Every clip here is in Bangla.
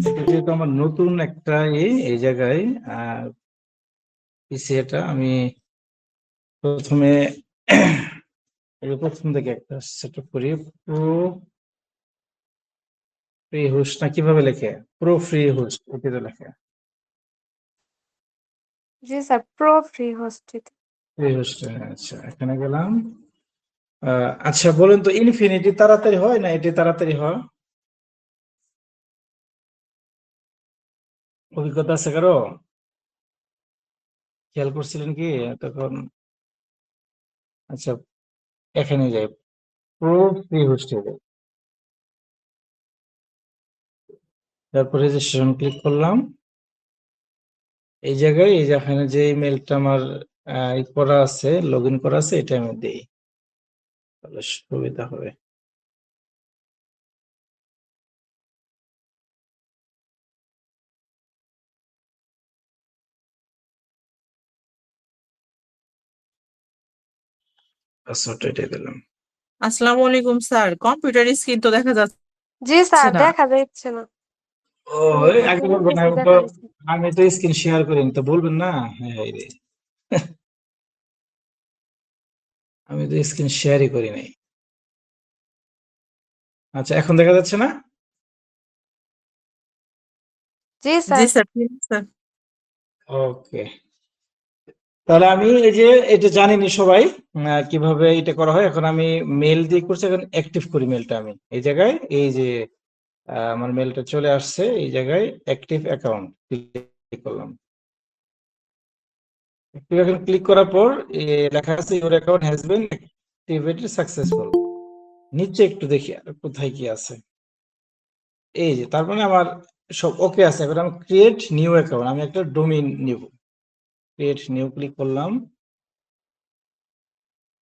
এটা যেহেতু আমার নতুন একটা এই জায়গায় পিসি, এটা আমি প্রথমে প্রথম থেকে একটা সেটআপ করি। প্রো ফ্রি হোস্ট না কিভাবে লেখে? প্রো ফ্রি হোস্ট এটা লেখে। জি sir, pro free host. Free host, আচ্ছা এখানে গেলাম। আচ্ছা বলেন তো, ইনফিনিটি তাড়াতাড়ি হয় না এটি তাড়াতাড়ি হয়? অভিজ্ঞতা আছে কারো? খেয়াল করছিলেন কি তখন? আচ্ছা এখানে যাই, প্রো ফ্রি হোস্টে যাই, তারপর রেজিস্ট্রেশন ক্লিক করলাম। এই জায়গায় এই যেখানে যে ইমেলটা আমার করা আছে, লগ ইন করা আছে, এটা আমি দিই, তাহলে সুবিধা হবে। পাসওয়ার্ড এটাই দিলাম। আসসালামু আলাইকুম স্যার, কম্পিউটার স্ক্রিন তো দেখা যাচ্ছে জি স্যার, না। দেখা যাচ্ছে না। ও আগে বলবেন না, আমি তো স্ক্রিন শেয়ার করি তো বলবেন না। হ্যাঁ রে, আমি তো স্ক্রিন শেয়ারই করি নাই। আচ্ছা এখন দেখা যাচ্ছে না? জি জি স্যার। স্যার। ওকে, তাহলে আমি এই যে এটা জানিনি সবাই কিভাবে এটা করা হয়। এখন আমি মেল দিয়ে করছি, এখন অ্যাক্টিভ করি মেলটা। আমি এই জায়গায় এই যে আমার মেলটা চলে আসছে, এই জায়গায় অ্যাক্টিভ অ্যাকাউন্ট ক্লিক করলাম। অ্যাক্টিভ অ্যাকাউন্ট ক্লিক করার পর লেখা আছে your account has been activated successful. নিচে একটু দেখি আর কোথায় কি আছে। এই যে তার মানে আমার সব ওকে আছে। এবার আমি ক্রিয়েট নিউ অ্যাকাউন্ট, আমি একটা ডোমেইন নিব। ক্রিয়েট নিউ ক্লিক করলাম।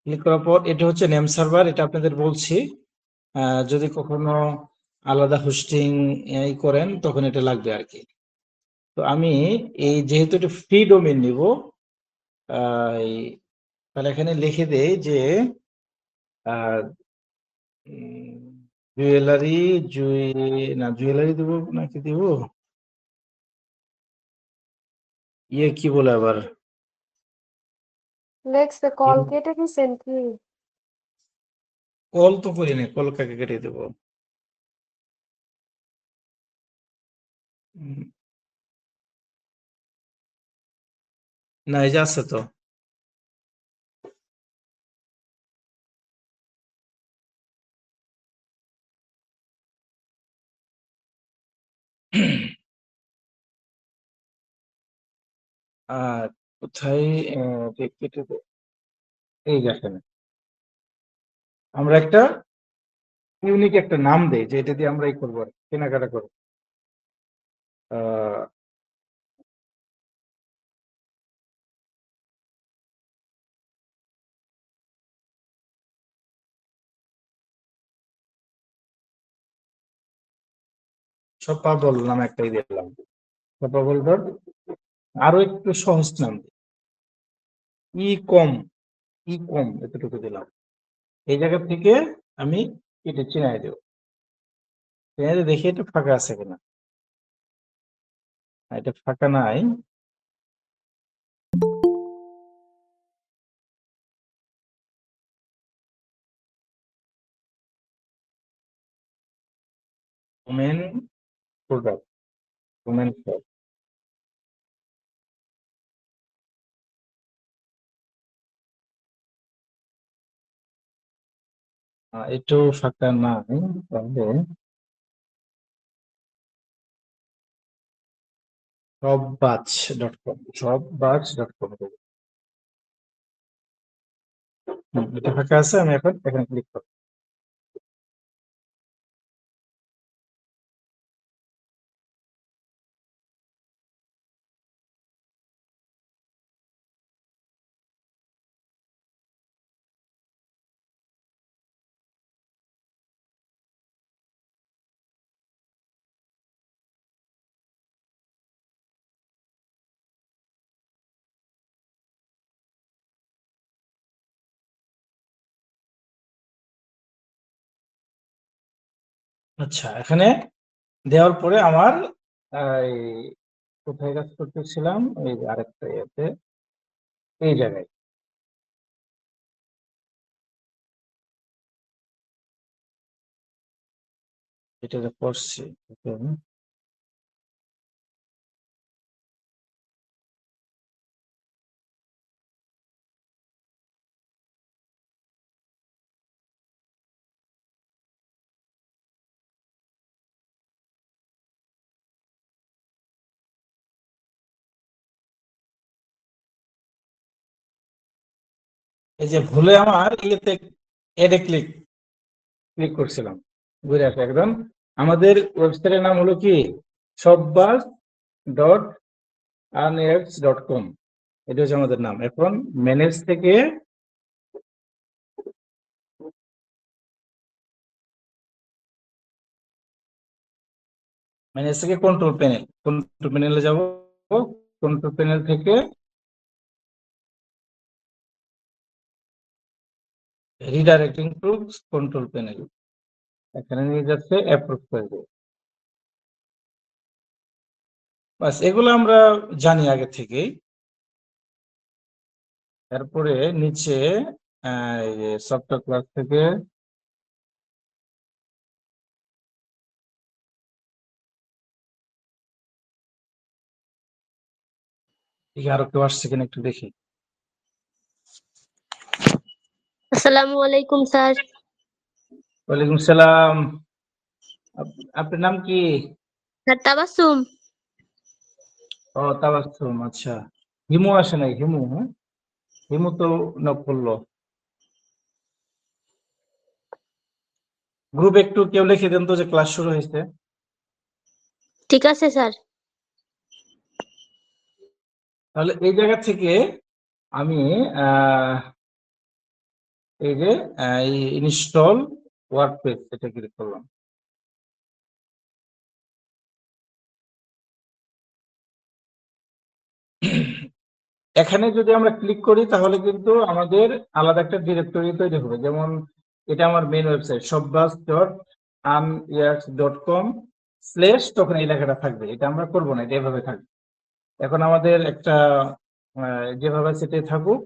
ক্লিক করার পর এটা হচ্ছে নেম সার্ভার, এটা আপনাদের বলছি। যদি কখনো আলাদা হোস্টিং করেন তখন এটা লাগবে আর কি। তো আমি এই যেহেতু এটা ফ্রি ডোমেইন নিব, তাহলে এখানে লিখে দেই যে জুয়েলারি জুয়েলারি দেবো নাকি দিব কি বলে আবার, লেখছে কল কেটে দিছেন কি? কল তো করি না, কল কাকে কেটে দেবো? না এই যে আছে তো। আর কোথায় কেটে দেবো? এই দেখেন, আমরা একটা ইউনিক একটা নাম দেই যে এটা দিয়ে আমরা এই করবো আর কি, কেনাকাটা করবো। ছপা বল নাম একটাই দিলাম, ছপা বল ডট। আরো একটু সহজ নাম দিই, ই কম, ই কম এতটুকু দিলাম। এই জায়গা থেকে আমি এটা চিনাই দেবো, চিনাই দিয়ে দেখি এটা ফাঁকা আছে কিনা। এটা ফাঁকা নাই। Women product, women shop. এটাও ফাঁকা নাই, তাহলে shopbuzz.com, shopbuzz.com। এটা ফাঁকা আছে, আমি এখন এখানে ক্লিক করব। আচ্ছা এখানে দেওয়ার পরে আমার এই কোথায় কাজ করতেছিলাম, এই যে আরেকটা ইয়েতে, এই জায়গায় এটা যে করছি, এই যে ভুলে আমার ইয়েতে এডে ক্লিক ক্লিক করছিলাম, ঘুরে আসে একদম। আমাদের ওয়েবসাইটের নাম হলো কি, shopbuzz.earnex.com, এটা হচ্ছে আমাদের নাম। এখন ম্যানেজ থেকে কন্ট্রোল প্যানেলে যাব। কন্ট্রোল প্যানেল থেকে রিডাইরেক্টিং টু কন্ট্রোল প্যানেল, এখানে নিয়ে যাচ্ছে অ্যাপ্রুভ করে দেব। বাস, এগুলো আমরা জানি আগে থেকেই। তারপরে নিচে সফটওয়্যার ক্লাস থেকে আরো কেউ আসছে কিনা একটু দেখি। আসসালামু আলাইকুম স্যার। ওয়ালাইকুম সালাম। আপনার নাম কি? স্যার তাবাসসুম। ও তাবাসসুম, আচ্ছা। হিমু আসে নাই? হিমু, হ্যাঁ, হিমু তো নক করলো। গ্রুপে একটু কেউ লিখে দেন তো যে ক্লাস শুরু হয়েছে। ঠিক আছে স্যার। তাহলে এই জায়গা থেকে আমি এই যে ইনস্টল ওয়ার্ডপ্রেস, এটা ক্লিক করলাম। এখানে যদি আমরা ক্লিক করি তাহলে কিন্তু আমাদের আলাদা একটা ডিরেক্টরি তৈরি হবে। যেমন এটা আমার মেন ওয়েবসাইট shopbuzz.earnex.com তখন এই লেখাটা থাকবে। এটা আমরা করবো না, এটা এভাবে থাকবে। এখন আমাদের একটা যেভাবে সেটাই থাকুক,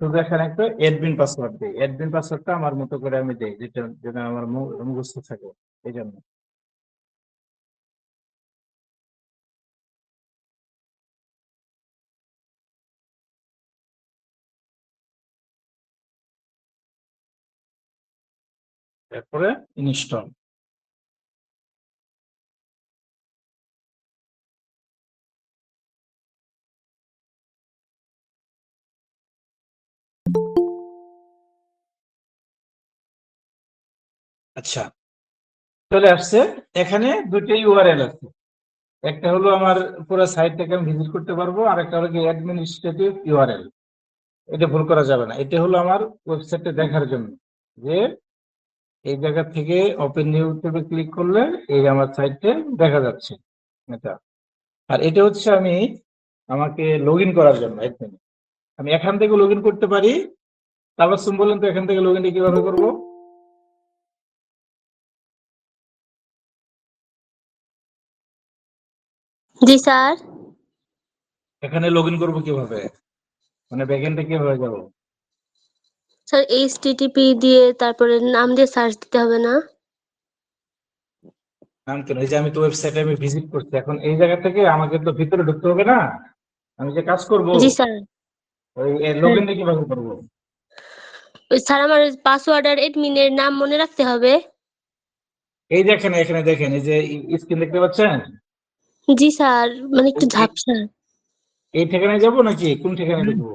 শুধু এখানে একটা অ্যাডমিন পাসওয়ার্ড দিই। অ্যাডমিন পাসওয়ার্ডটা আমার মতো করে আমি দিই, যেটা যেন আমার মুখস্থ থাকে, এই জন্য। তারপরে ইনস্টল। আচ্ছা, চলে আসছে। এখানে দুটো ইউআরএল আছে, একটা হলো আমার পুরো সাইটটাকে আমি ভিজিট করতে পারবো, আর একটা হলো কি অ্যাডমিনিস্ট্রেটিভ ইউআরএল। এটা ভুল করা যাবে না। এটা হলো আমার ওয়েবসাইটে দেখার জন্য, যে এই জায়গা থেকে ওপেন নিউ ট্যাবে ক্লিক করলে এই আমার সাইটে দেখা যাচ্ছে এটা। আর এটা হচ্ছে আমি আমাকে লগ ইন করার জন্য। আমি এখান থেকে লগ ইন করতে পারি। তাবাসসুম বলেন তো এখান থেকে লগ ইনটা কিভাবে করবো? জি স্যার। এখানে লগ ইন করবো কিভাবে, মানে ব্যাকএন্ডে কিভাবে যাবো? স্যার HTTP দিয়ে তারপরে নাম দিয়ে সার্চ দিতে হবে না? নাম কেন, এই যে আমি তো ওয়েবসাইটে আমি ভিজিট করছি, এখন এই জায়গা থেকে আমাকে তো ভিতরে ঢুকতে হবে না? আমি যে কাজ করব, জি স্যার। ওই লগ ইনটা কিভাবে করবো? ওই স্যার আমার পাসওয়ার্ড আর এডমিনের নাম মনে রাখতে হবে? এই দেখেন, এখানে দেখেন, এই যে স্ক্রিন দেখতে পাচ্ছেন, জি স্যার, মানে একটু ঝাপসা। এই ঠিকানায় যাবো নাকি কোন ঠিকানায় ঢুকবো?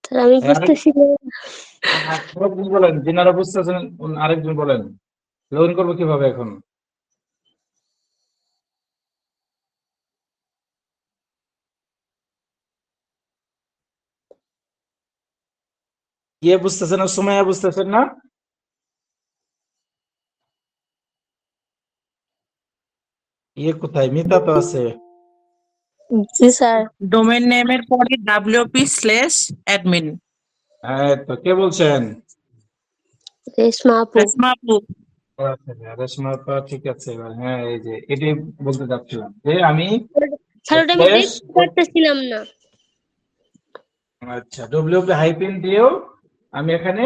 স্যার আমি বুঝতেছি না। আরেকজন বলেন, যিনারা বুঝতেছেন আরেকজন বলেন, লগ ইন করবো কিভাবে এখন? বুঝতেছেন না? সুমাইয়া বুঝতেছেন না? কোথায়? মিতা তো আছে। জি স্যার। ডোমেন নেমের পরে wp/admin। হ্যাঁ, তো কে বলছেন? রেশমা আপু। রেশমা আপু। আচ্ছা, রেশমা আপা ঠিক আছে এবার। হ্যাঁ, এই যে এটাই বলতে চাচ্ছিলাম যে আমি স্যার ওটা আমি ফ্ল্যাশ, দেখতে পারতেছিলাম না। আচ্ছা, ডব্লিউপি হাইপেন দিয়েও আমি এখানে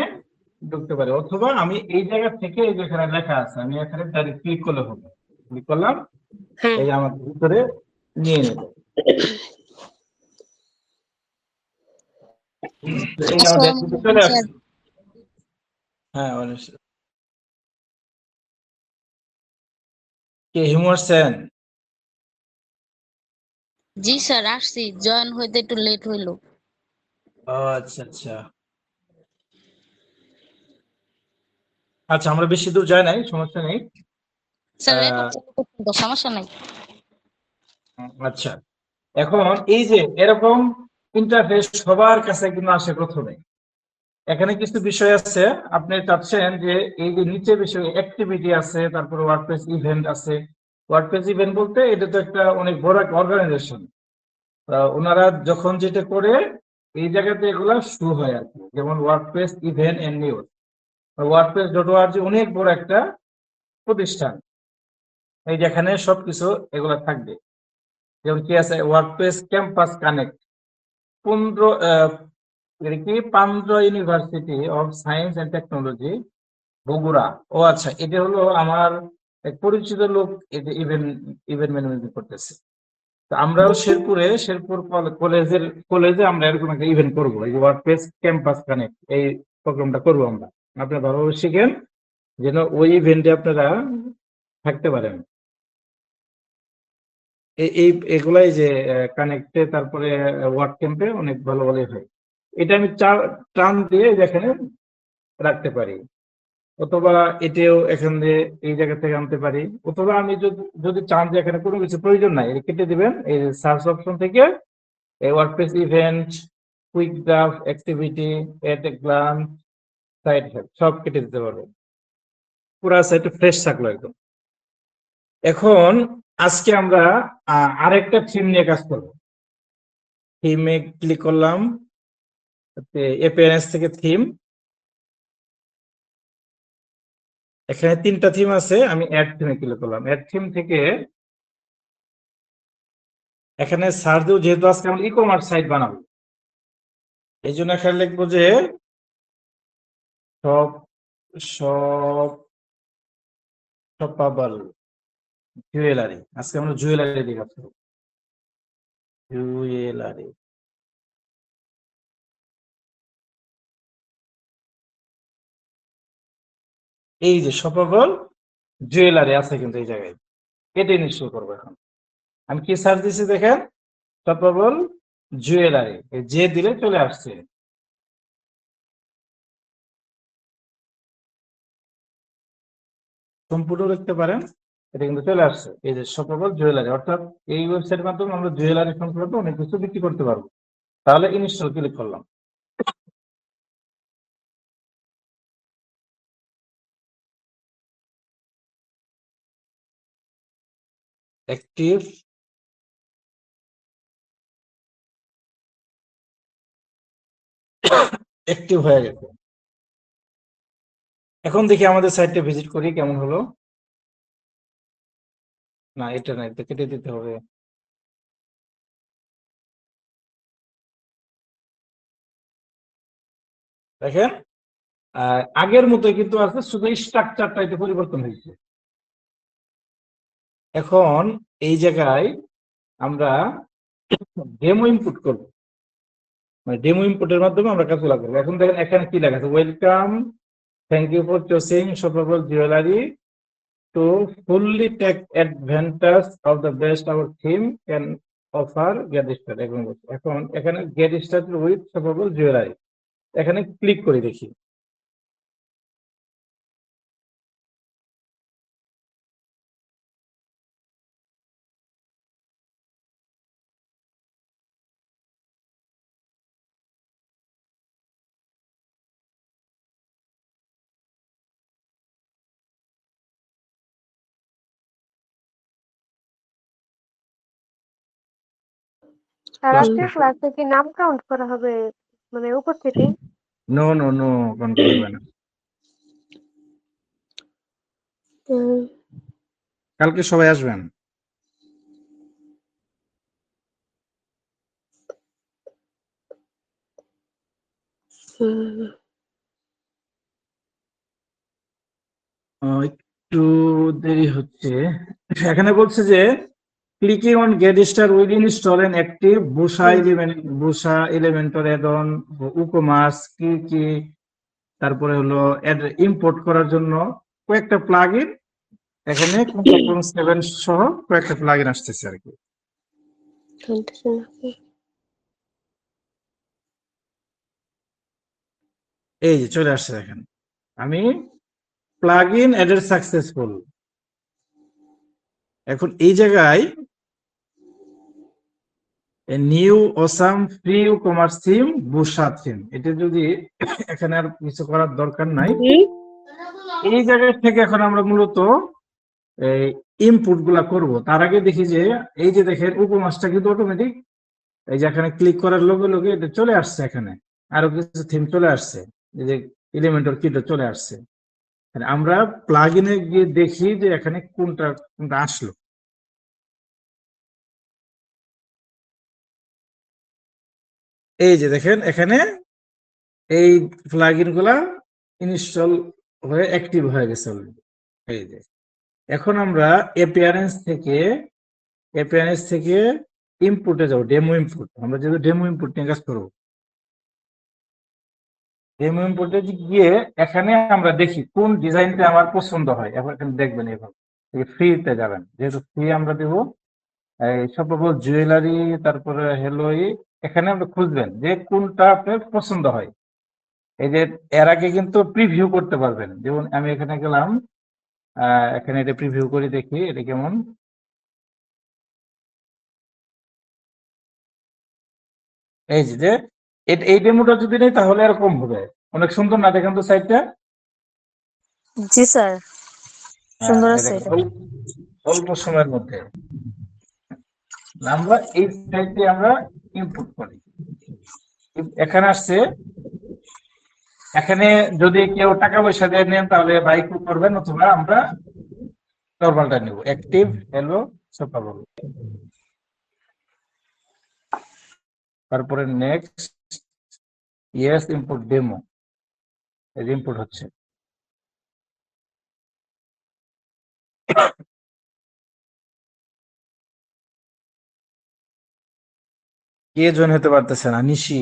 ঢুকতে পারি, অথবা আমি এই জায়গা থেকে এই যেখানে লেখা আছে আমি এখানে ডাইরেক্ট ক্লিক করলে হবে। ক্লিক করলাম, হ্যাঁ এই যে আমার ভিতরে নিয়ে নেব। এই যে আমার ডেস্কটপে চলে আসছে। হ্যাঁ, অবশ্যই। কে হিউমার সেন? জি স্যার, আসছি, জয়েন হইতে একটু লেট হইলো। ও আচ্ছা আচ্ছা আচ্ছা, আমরা বেশি দূর যাই নাই, সমস্যা নেই। স্যার আহ, রেকর্ড চালু করতে তো সমস্যা নাই। আচ্ছা, এখন এই যে এরকম ইন্টারফেস সবার কাছে কিন্তু আসে প্রথমে। এখানে কিছু বিষয় আছে, আপনি চাচ্ছেন যে এই যে নিচে বিষয় অ্যাক্টিভিটি আছে, তারপরে ওয়ার্ডপ্রেস ইভেন্ট আছে। ওয়ার্ডপ্রেস ইভেন্ট বলতে এটা তো একটা অনেক বড় একটা অর্গানাইজেশন। ওনারা যখন যেটা করে এই জায়গাতে এগুলা শুরু হয় আর কি, যেমন WordPress event and news. WordPress dot ORG অনেক বড় একটা প্রতিষ্ঠান, এই যেখানে সবকিছু এগুলা থাকবে। যেমন কি আছে, ওয়ার্ডপ্রেস ক্যাম্পাস কানেক্ট 15 এটা কি Pundra university of science and technology, Bogura. ও আচ্ছা, এটা হলো আমার এক পরিচিত লোক, এটা ইভেন্ট ইভেন্ট ম্যানেজমেন্ট করতেছে। তো আমরাও শেরপুর কলেজে আমরা এরকম একটা ইভেন্ট করবো, এই ওয়ার্ডপ্রেস ক্যাম্পাস কানেক্ট, এই প্রোগ্রামটা করবো আমরা। আপনারা ভালোভাবে শিখেন যেন ওই ইভেন্টে আপনারা থাকতে পারেন। এই এগুলাই যে কানেক্টে, তারপরে ওয়ার্ড ক্যাম্পে অনেক ভালো ভালোই হয়। এটা আমি টান দিয়ে যেখানে রাখতে পারি, অথবা এটাও এখান দিয়ে এই জায়গা থেকে আনতে পারি, অথবা আমি যদি চান যে এখানে কোনো কিছু প্রয়োজন নাই, এটা কেটে দিবেন এই সার্চ অপশন থেকে। এই WordPress event, quick graph, activity, at a glance, site help সব কেটে দিতে পারবেন। পুরো সাইট ফ্রেশ থাকলো একদম। এখন আজকে আমরা আরেকটা থিম নিয়ে কাজ করবো। থিমে ক্লিক করলাম, অ্যাপিয়ারেন্স থেকে থিম, এখানে 3টা থিম আছে, আমি অ্যাড থিমে ক্লিক করলাম। অ্যাড থিম থেকে এখানে সার্চ দেব, যেহেতু আজকে আমরা ই কমার্স সাইট বানাবো, এই জন্য এখানে লিখবো যে সব সব শপাবল জুয়েলারি। আজকে আমরা জুয়েলারি দিয়ে কাজ করবো, জুয়েলারি। এই যে শপাবল জুয়েলারি আছে কিন্তু এই জায়গায়, এটা ইনস্টল করবো। এখন আমি কি সার্চ দিচ্ছি দেখেন, শপাবল জুয়েলারি, যে দিলে চলে আসছে। সম্পূর্ণ দেখতে পারেন, এটা কিন্তু চলে আসছে। এই যে শপাবল জুয়েলারি, অর্থাৎ এই ওয়েবসাইটের মাধ্যমে আমরা জুয়েলারি সংক্রান্ত অনেক কিছু বিক্রি করতে পারবো। তাহলে ইনস্টল ক্লিক করলাম। অ্যাক্টিভ, অ্যাক্টিভ হয়ে গেছে। এখন দেখি আমাদের সাইটটা ভিজিট করি কেমন হলো। না, এটা না, এটা কেটে দিতে হবে। দেখেন আগের মতো কিন্তু আছে, শুধু স্ট্রাকচারটা একটু পরিবর্তন হয়েছে। এখন এই জায়গায় আমরা ডেমো ইনপুট করবো, মানে ডেমো ইনপুটের মাধ্যমে আমরা কাজগুলো করবো। এখন দেখেন এখানে কি লেখা আছে, welcome, thank you for choosing shoppable jewellery to fully take advantage of the best our theme can offer, get started। এখন এখানে get started with শপাবল জুয়েলারি, এখানে ক্লিক করে দেখি। আর আজকের ক্লাসে কি নাম কাউন্ট করা হবে, মানে উপস্থিতি? নো নো নো, কন্ট্রোল হবে না। হুম, কালকে সবাই আসবেন। হুম, একটু দেরি হচ্ছে। এখানে বলছে যে clicking on get started will install and active Bosa Elementor add on WooCommerce কি তারপরে হলো ইম্পোর্ট করার জন্য কয়েকটা প্লাগইন এখানে কন্ট্যাক্ট 7 সহ কয়েকটা প্লাগইন আসতেছে আর কি। এই যে চলে আসছে দেখেন, আমি প্লাগইন অ্যাডেড সাকসেসফুল। এখন এই জায়গায় new awesome free commerce theme Bosa theme, এটা যদি এখানে আর কিছু করার দরকার নাই। এই জায়গা থেকে এখন আমরা মূলত ইনপুট গুলা করবো। তার আগে দেখি যে এই যে দেখেন উপমাসটা কিন্তু অটোমেটিক এই যে এখানে ক্লিক করার লগে লগে এটা চলে আসছে, এখানে আরো কিছু থিম চলে আসছে, এই যে এলিমেন্টর কিটা চলে আসছে। আমরা প্লাগ ইনে গিয়ে দেখি যে এখানে কোনটা কোনটা আসলো। এই যে দেখেন এখানে এই প্লাগইন গুলা ইনস্টল হয়ে অ্যাক্টিভ হয়ে গেছে already। এই যে এখন আমরা অ্যাপিয়ারেন্স থেকে ইনপুটে যাবো, ডেমো ইনপুট। আমরা যেহেতু ডেমো ইনপুট নিয়ে কাজ করবো, ডেমো ইনপুটে গিয়ে এখানে আমরা দেখি কোন ডিজাইনটা আমার পছন্দ হয়। এখন এখানে দেখবেন এভাবে ফ্রিতে যাবেন, যেহেতু ফ্রি আমরা দেবো এই সব জুয়েলারি, তারপরে হেলোই, এখানে আপনি খুঁজবেন যে কোনটা আপনার পছন্দ হয়। এই যে এর আগে কিন্তু প্রিভিউ করতে পারবেন, যেমন আমি এখানে গেলাম, এখানে এটা প্রিভিউ করে দেখি এটা কেমন। এই যে এই ডেমোটা যদি নেই তাহলে এরকম হবে। অনেক সুন্দর না দেখেন তো সাইটটা? জি স্যার, হ্যাঁ, সুন্দর এই আছে দেখেন এটা। অল্প সময়ের মধ্যে আমরা এই সাইটে আমরা ইনপুট করি। এখানে আসছে, এখানে যদি কেউ টাকা পয়সা দিয়ে নেন তাহলে বাইক করবেন, অথবা আমরা নর্মালটা নেব, অ্যাক্টিভ হ্যালো সব পাবো। তারপরে নেক্সট, ইয়েস ইনপুট ডেমো, এই ইনপুট হচ্ছে। কে জয়েন হতে পারতেছে না? নিশি,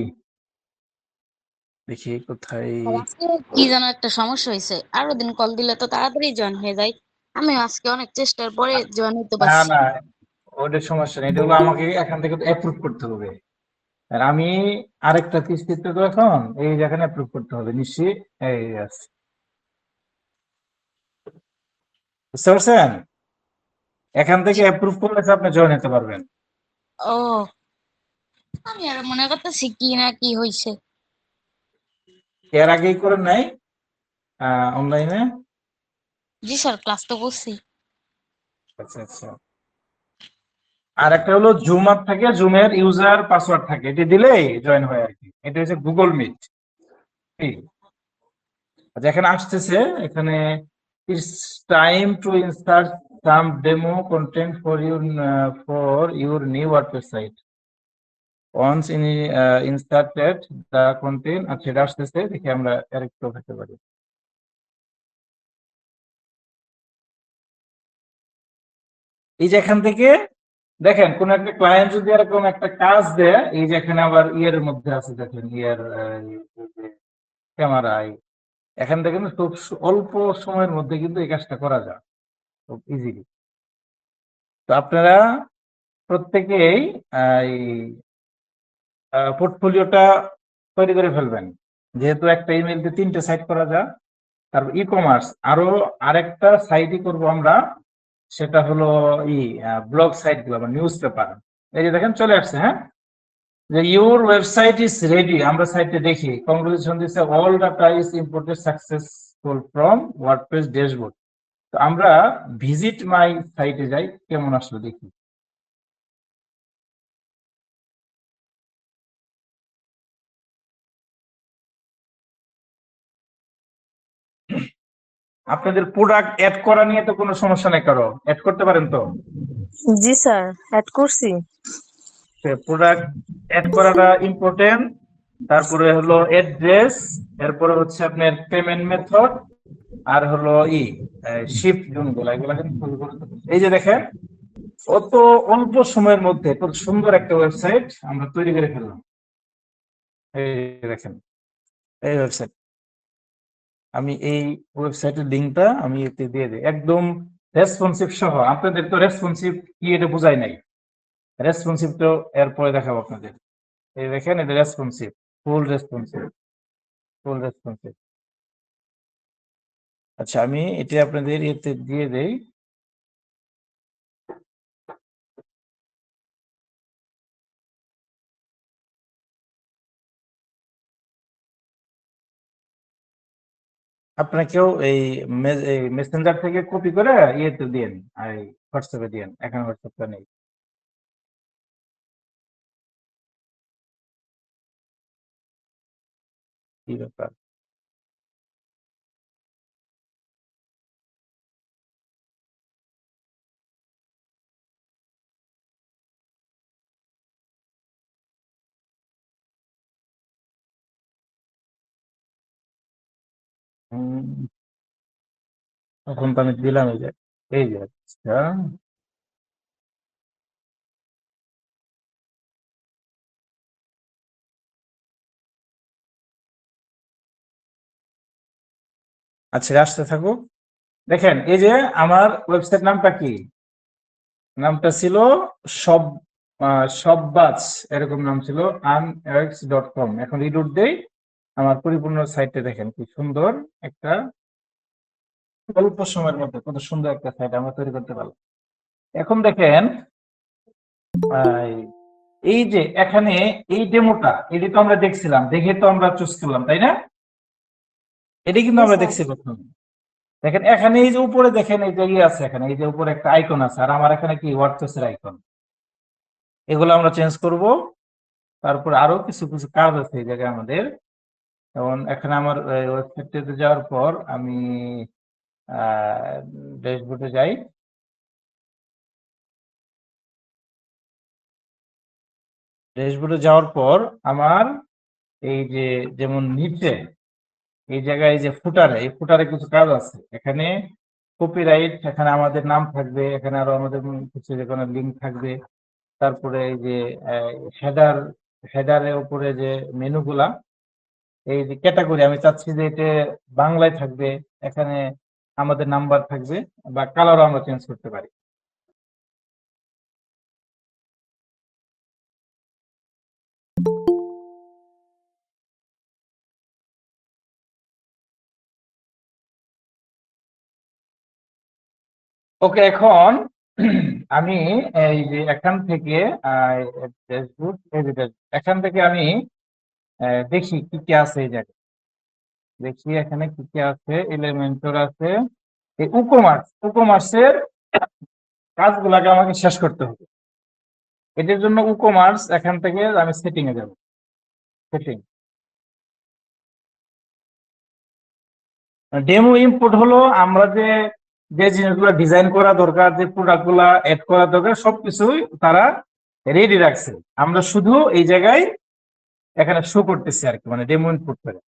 দেখি কোথায়। আর আজকে কি যেন একটা সমস্যা হয়েছে, আরো দিন কল দিলে তো তাড়াতাড়ি জয়েন হয়ে যায়। আমি আজকে অনেক চেষ্টার পরে জয়েন হতে না পারছি। না, ওদের সমস্যা নেই, এটা হলো আমাকে এখান থেকে অ্যাপ্রুভ করতে হবে। আর আমি আরেকটা কিস্তিতে তো এখন এই যেখানে অ্যাপ্রুভ করতে হবে নিশি। এই আছে, বুঝতে পারছেন? এখান থেকে অ্যাপ্রুভ করলে আপনি জয়েন হতে পারবেন। ও, আমি আর মনে করতেছি কি না কি হয়েছে। এর আগেই করেন নাই অনলাইনে? জি স্যার, ক্লাস তো করছি। আচ্ছা আচ্ছা। আর একটা হলো জুম আপ থাকে, জুমের ইউজার পাসওয়ার্ড থাকে, এটি দিলেই জয়েন হয় আর কি। এটা হচ্ছে গুগল মিট। যেখানে আসতেছে এখানে it's time to install some demo content for your new WordPress site. Once installed the content, আর সেটা আসতেছে, দেখি আমরা আরেকটু অপেক্ষা পারি। এই যে এখান থেকে দেখেন কোন একটা ক্লায়েন্ট যদি এরকম একটা কাজ দেয়, এই যে এখানে আবার ইয়ের মধ্যে আছে, দেখেন ইয়ার ক্যামেরায়, এখান থেকে কিন্তু খুব অল্প সময়ের মধ্যে কিন্তু এই কাজটা করা যায় খুব ইজিলি। তো আপনারা প্রত্যেকেই এই পোর্টফোলিওটা তৈরি করে ফেলবেন, যেহেতু একটা ইমেল দিয়ে 3টে সাইট করা যায়। তারপর ই কমার্স আরো আরেকটা সাইটই করব আমরা, সেটা হলো ব্লগ সাইট গুলো বা নিউজ পেপার। এই যে দেখেন চলে আসছে, হ্যাঁ, যে ইউর ওয়েবসাইট ইজ রেডি। আমরা সাইটে দেখি কংগ্রেচুলেশন দিচ্ছে, all data is imported successful from WordPress dashboard. তো আমরা ভিজিট মাই সাইটে যাই, কেমন আসলো দেখি। আপনাদের প্রোডাক্ট অ্যাড করা নিয়ে তো কোনো সমস্যা নেই, কারো অ্যাড করতে পারেন তো? জি স্যার, অ্যাড করছি। প্রোডাক্ট অ্যাড করাটা ইম্পর্টেন্ট। তারপরে হলো অ্যাড্রেস, এরপরে হচ্ছে আপনার পেমেন্ট মেথড, আর হলো শিফট জোনগুলো, এগুলো কিন্তু খুবই গুরুত্বপূর্ণ। এই যে দেখেন, অত অল্প সময়ের মধ্যে কত সুন্দর একটা ওয়েবসাইট আমরা তৈরি করে ফেললাম। এই দেখেন, এই ওয়েবসাইট, আমি এই ওয়েবসাইটের লিঙ্কটা আমি এতে দিয়ে দিই, একদম রেসপন্সিভ সহ। আপনাদের তো রেসপন্সিভ কি এটা বোঝাই নাই, রেসপন্সিভ তো এরপরে দেখাবো আপনাদের। এই দেখেন, এটা রেসপন্সিভ, ফুল রেসপন্সিভ, ফুল রেসপন্সিভ। আচ্ছা, আমি এটা আপনাদের এতে দিয়ে দেই। আপনাকেও এই মেসেঞ্জার থেকে কপি করে ইয়েতে দিন, এই হোয়াটসঅ্যাপে দিন, এখন হোয়াটসঅ্যাপটা নেই। কি ব্যাপার? তখন তো আমি দিলাম, এই যে আচ্ছা, আচ্ছা আসতে থাকুক। দেখেন, এই যে আমার ওয়েবসাইট নামটা কি, নামটা ছিল সব সববাজ, এরকম নাম ছিল, unx.com। এখন রিডুট দেই, আমার পরিপূর্ণ সাইটটা দেখেন কি সুন্দর একটা, অল্প সময়ের মধ্যে কত সুন্দর একটা সাইট আমরা তৈরি করতে পারলাম। এখন দেখেন, এই যে এখানে এই ডেমোটা, এটি তো আমরা দেখছিলাম, দেখে তো আমরা চুজ করলাম, তাই না? এটি কিন্তু জি আমরা স্যার। দেখছি প্রথম। দেখেন এখানে এই যে উপরে দেখেন, এই যে আছে এখানে, এই যে উপরে একটা আইকন আছে, আর আমার এখানে কি ওয়ার্ডপ্রেস এর আইকন, এগুলো আমরা চেঞ্জ করব। তারপর আরো কিছু কিছু কাজ আছে এই জায়গায় আমাদের। যেমন এখানে আমার ওয়েবসাইটে যাওয়ার পর আমি ড্যাশবোর্ডে যাই। ড্যাশবোর্ডে যাওয়ার পর আমার এই যে যেমন নিচে এই জায়গায় যে ফুটারে, এই ফুটারে কিছু কাজ আছে। এখানে কপিরাইট, এখানে আমাদের নাম থাকবে, এখানে আরো আমাদের কিছু যে কোনো লিঙ্ক থাকবে। তারপরে এই যে হেডার, হেডারের উপরে যে মেনুগুলা, এই যে ক্যাটাগরি, আমি চাচ্ছি যে এটা বাংলায় থাকবে, এখানে আমাদের নাম্বার থাকবে, বা কালারও আমরা চেঞ্জ করতে পারি। ওকে, এখন আমি এই যে এখান থেকে ড্যাশবোর্ড, এই যে এখান থেকে আমি দেখি কি কি আছে এই জায়গায়। দেখি এখানে কি কি আছে, এলিমেন্টর আছে, এই উকমার্সের কাজগুলাকে আমাকে শেষ করতে হবে। এটার জন্য উকমার্স এখান থেকে আমি সেটিং এ যাব, সেটিং, ডেমো ইম্পোর্ট হলো আমরা যে যে জিনিসগুলো ডিজাইন করা দরকার, যে প্রোডাক্ট গুলা এড করা দরকার, সবকিছুই তারা রেডি রাখছে, আমরা শুধু এই জায়গায় এখানে শো করতেছি আর কি, মানে ডেমো ইনপুট করে।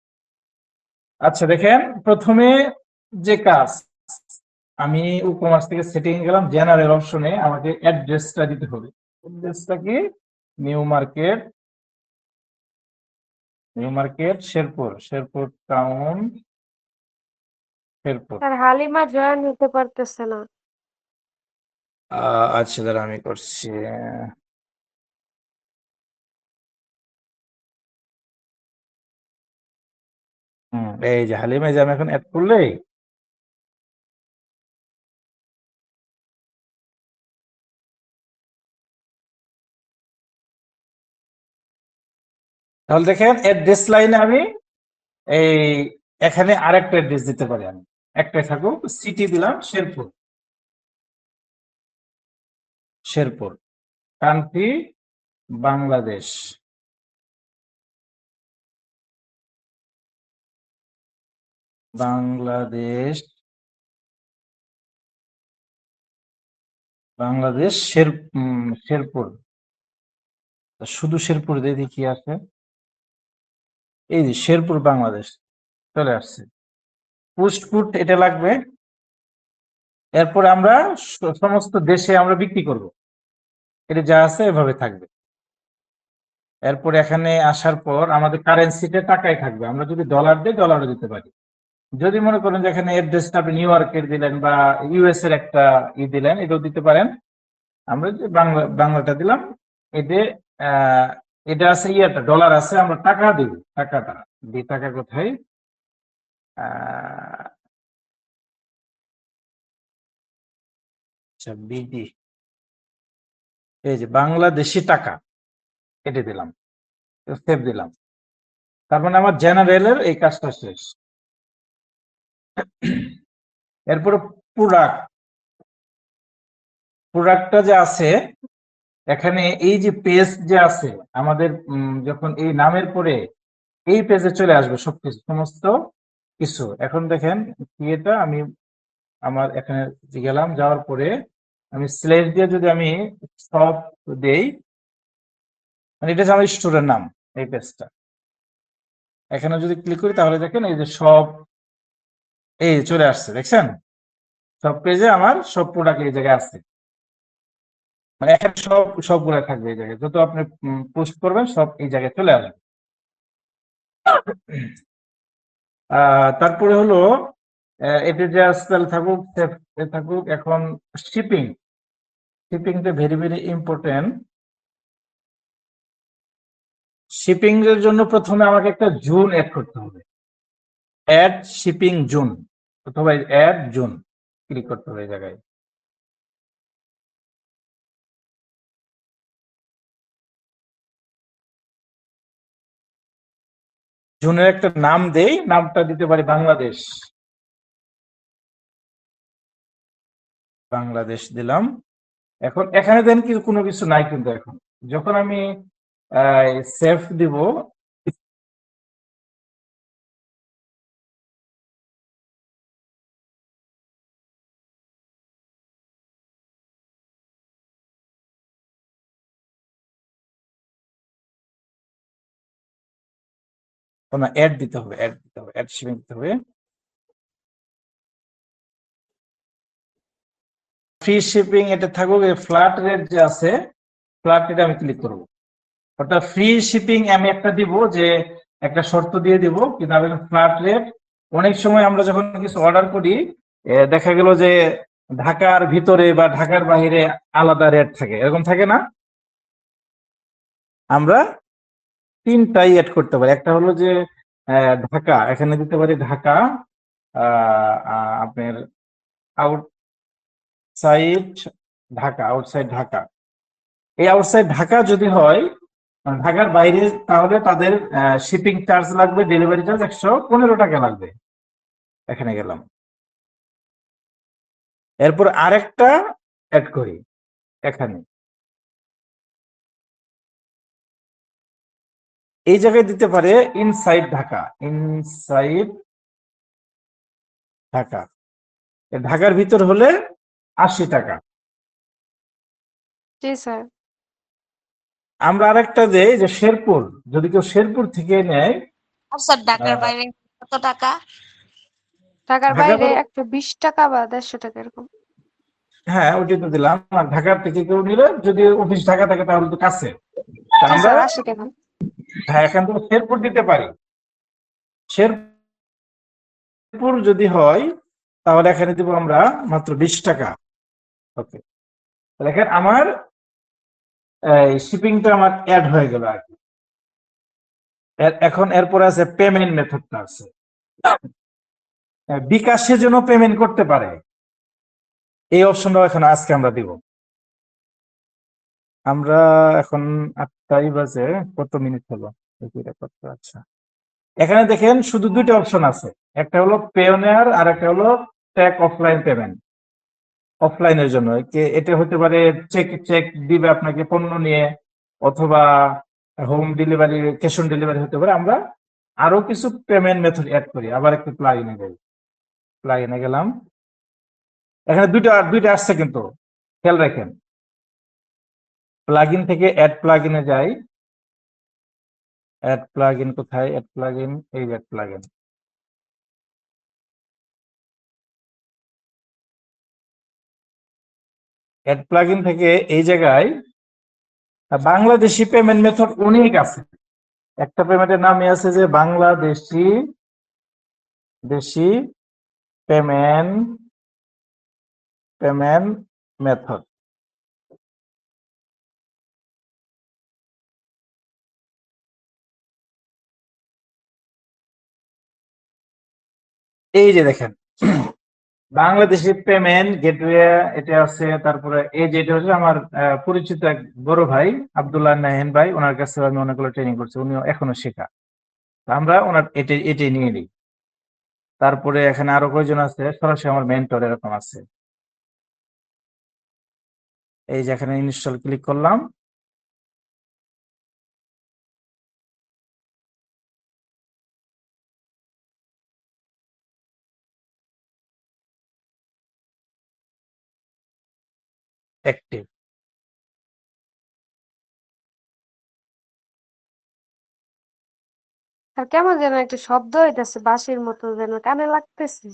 আচ্ছা দেখেন, প্রথমে যে কাজ, আমি উকমার্স থেকে সেটিং এ গেলাম, জেনারেল অপশনে আমাকে অ্যাড্রেসটা দিতে হবে। অ্যাড্রেসটা কি, new market, new market Sherpur, Sherpur town, Sherpur. Sir Halima join হতে পারতেছে না। আচ্ছা দাঁড়া, আমি করছি। এই যে হালিমা, যে আমি এখন অ্যাড করলে, তাহলে দেখেন অ্যাড্রেস লাইনে আমি এই এখানে আরেকটা অ্যাড্রেস দিতে পারি, আমি একটাই থাকুক, সিটি দিলাম শেরপুর, শেরপুর, কান্ট্রি বাংলাদেশ, বাংলাদেশ, বাংলাদেশ শেরপুর, শুধু শেরপুর দিয়ে দেখি কি আছে। এই যে শেরপুর বাংলাদেশ চলে আসছে। পুস্টপুট এটা লাগবে। এরপরে আমরা সমস্ত দেশে আমরা বিক্রি করব, এটা যা আছে এভাবে থাকবে। এরপর এখানে আসার পর আমাদের কারেন্সিতে টাকাই থাকবে। আমরা যদি ডলার দিই ডলারও দিতে পারি। যদি মনে করেন যে এখানে অ্যাড্রেসটা আপনি নিউ ইয়র্কের দিলেন বা ইউএস এর একটা দিলেন, এটাও দিতে পারেন। আমরা যে বাংলাটা দিলাম, এতে এটা আছে ইয়াটা ডলার আছে, আমরা টাকা দিব। টাকাটা দিই, টাকা কোথায়? আচ্ছা বিডি, এই যে বাংলাদেশি টাকা, এটা দিলাম, সেভ দিলাম। তার মানে আমার জেনারেলের এই কাজটা শেষ। এরপরে প্রোডাক্টটা যে আছে এখানে, এই যে পেজ যে আছে আমাদের, যখন এই নামের পরে এই পেজে চলে আসবে সবকিছু, সমস্ত কিছু। এখন দেখেন কি, এটা আমি আমার এখানে গেলাম, যাওয়ার পরে আমি স্ল্যাশ দিয়ে যদি আমি সব দেই, মানে এটা হচ্ছে আমার স্টোরের নাম, এই পেজটা। এখানে যদি ক্লিক করি তাহলে দেখেন এই যে সব এই চলে আসছে, দেখছেন? সব পেজে আমার সব প্রোডাক্ট এই জায়গায় আছে। মানে এখানে সবগুলো থাকবে এই জায়গায়, যত আপনি পোস্ট করবেন সব এই জায়গায় চলে আসবে। তারপরে হলো এটা যে আজকাল থাকুক থাকুক। এখন শিপিংটা ভেরি ভেরি ইম্পর্টেন্ট। শিপিং এর জন্য প্রথমে আমাকে একটা জোন অ্যাড করতে হবে। অ্যাড শিপিং জোন অথবা অ্যাড জোন ক্লিক করতে হবে এই জায়গায়। জোনের একটা নাম দেই, নামটা দিতে পারি বাংলাদেশ। বাংলাদেশ দিলাম। এখন এখানে দেন কি কোনো কিছু নাই, কিন্তু এখন যখন আমি সেভ দিব, অ্যাড দিতে হবে, অ্যাড শিপিং দিতে হবে। ফ্রি শিপিং এটা থাকুক। ফ্ল্যাট রেট যে আছে, ফ্ল্যাট রেট আমি ক্লিক করব। অর্থাৎ ফ্রি শিপিং আমি একটা দিব, যে একটা শর্ত দিয়ে দিব, কিন্তু আমি ফ্ল্যাট রেট। অনেক সময় আমরা যখন কিছু অর্ডার করি, দেখা গেল যে ঢাকার ভিতরে বা ঢাকার বাইরে আলাদা রেট থাকে, এরকম থাকে না? আমরা তিনটাই অ্যাড করতে পারি। একটা হলো যে ঢাকা, এখানে দিতে পারি ঢাকা, আপনার আউটসাইড ঢাকা। এই আউটসাইড ঢাকা যদি হয়, ঢাকার বাইরে, তাহলে তাদের শিপিং চার্জ লাগবে, ডেলিভারি চার্জ 115 টাকা লাগবে। এখানে গেলাম। এরপর আরেকটা অ্যাড করি এখানে, এই জায়গায় দিতে পারে ইনসাইড ঢাকা। ঢাকার ভিতর হলে 80 টাকা। জি স্যার। আমরা আরেকটা দেই যে শেরপুর, যদি কেউ শেরপুর থেকে নেয়। স্যার ঢাকার বাইরে কত টাকা? ঢাকার বাইরে 120 টাকা বা 150 টাকা এরকম। হ্যাঁ, ওটি তো দিলাম। আর ঢাকার থেকে কেউ নিলে, যদি অফিস ঢাকা থাকে তাহলে তো কাছে, জি আমরা স্যার 80 টাকা। হ্যাঁ এখান থেকে শেরপুর দিতে পারি। শেরপুর যদি হয় তাহলে এখানে দিব আমরা মাত্র 20 টাকা। ওকে, দেখেন আমার শিপিংটা আমার অ্যাড হয়ে গেল আর কি। এখন এরপরে আছে পেমেন্ট মেথডটা আছে। বিকাশে যেন পেমেন্ট করতে পারে, এই অপশনটাও এখন আজকে আমরা দিব। আমরা এখন 8টাই বাজে, কত মিনিট হলো? আচ্ছা, এখানে দেখেন শুধু দুইটা অপশন আছে, একটা হলো পেওনিয়ার আর একটা হলো চেক অফলাইন পেমেন্ট। অফলাইনের জন্য এটা হতে পারে চেক দিবে আপনাকে পণ্য নিয়ে, অথবা home delivery, cash on delivery হতে পারে। আমরা আরো কিছু পেমেন্ট মেথড অ্যাড করি। আবার একটু প্লাগইনে গেলাম। এখানে দুইটা আসছে, কিন্তু খেয়াল রাখেন, প্লাগইন থেকে অ্যাড প্লাগইনে যাই। অ্যাড প্লাগইন কোথায়? অ্যাড প্লাগইন, এই অ্যাড প্লাগইন। অ্যাড প্লাগইন থেকে এই জায়গায় বাংলাদেশি পেমেন্ট মেথড অনেক আছে। একটা পেমেন্টের নামই আছে যে বাংলাদেশি পেমেন্ট মেথড। এই যে দেখেন, বাংলাদেশি পেমেন্ট গেটওয়ে এটা আছে। তারপরে এই যে এটা হচ্ছে আমার পরিচিত এক বড় ভাই আব্দুল্লাহ নাহিন ভাই, ওনার কাছে আমি অনেকগুলো ট্রেনিং করছি, উনি এখনো শেখা। তো আমরা ওনার এটাই নিয়ে নিই। তারপরে এখানে আরো কয়জন আছে সরাসরি আমার মেন্টর, এরকম আছে। এই যে এখানে ইনস্টল ক্লিক করলাম। অ্যাক্টিভ। আর কেমন যেন একটা শব্দ হইতাছে বাঁশির মতো, যেন কানে লাগতেছে।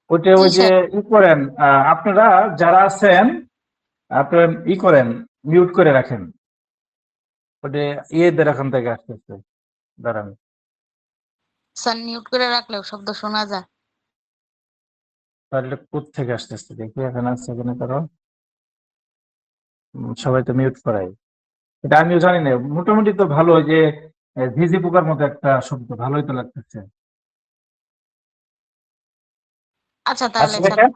ওইটা জি ওই যে স্যার। করেন, আপনারা যারা আছেন আপনারা করেন, মিউট করে রাখেন। ওটা ইয়েদের এখান থেকে আসতেছে, দাঁড়ান। স্যার মিউট করে রাখলেও শব্দ শোনা যায়। তাহলে কোত্থেকে আসতেছে দেখি, এখানে আছে, এখানে করো। সবাই তো মিউট করাই, এটা আমিও জানি না। মোটামুটি তো ভালো, যে ঝিঝি পোকার মতো একটা শব্দ, ভালোই তো লাগতেছে। আচ্ছা তাহলে আচ্ছা স্যার। দেখেন,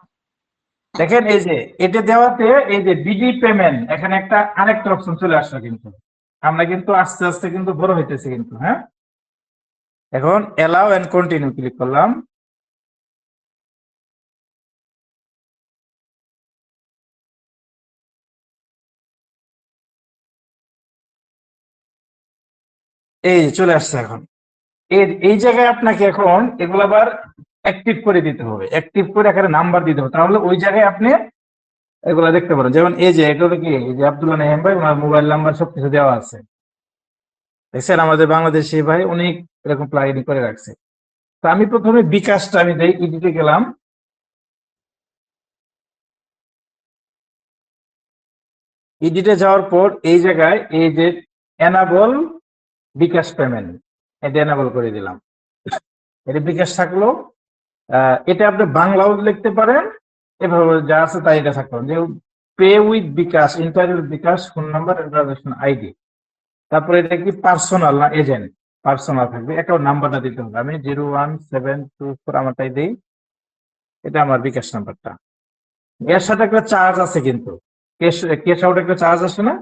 দেখেন এই যে এটা দেওয়াতে এই যে বিডি পেমেন্ট, এখানে একটা আরেকটা অপশন চলে আসলো। কিন্তু আমরা কিন্তু আস্তে আস্তে কিন্তু বড় হইতেছে কিন্তু। হ্যাঁ, এখন এলাও এন্ড কন্টিনিউ ক্লিক করলাম। এই যে চলে আসছে এখন। এই জায়গায় আপনাকে এখন এগুলো আবার অ্যাক্টিভ করে দিতে হবে, অ্যাক্টিভ করে এখানে নাম্বার দিতে হবে, তাহলে ওই জায়গায় আপনি এগুলো দেখতে পারেন। যেমন এই যে এটা হলো কি, এই যে আব্দুল্লাহ নাহিম ভাই, ওনার মোবাইল নাম্বার সবকিছু দেওয়া আছে। দেখছেন, আমাদের বাংলাদেশি ভাই অনেক এরকম প্লাগইন করে রাখছে। তো আমি প্রথমে বিকাশটা আমি দেই, ইডিটে গেলাম। ইডিটে যাওয়ার পর এই জায়গায় এই যে এনাবল বিকাশ পেমেন্ট, এটা এনাবল করে দিলাম। এটা বিকাশ থাকলো। এটা আপনি বাংলাও লিখতে পারেন, এভাবে যা আছে তাই এটা থাকতে পারেন। যে pay with bKash, interview bKash, phone number, transaction ID. তারপরে এটা কি পার্সোনাল না এজেন্ট? পার্সোনাল থাকবে। অ্যাকাউন্ট নাম্বারটা দিতে হবে, আমি 01724 আমারটাই দিই, এটা আমার বিকাশ নাম্বারটা। এর সাথে একটা চার্জ আছে কিন্তু, ক্যাশ আউট একটা চার্জ আছে না?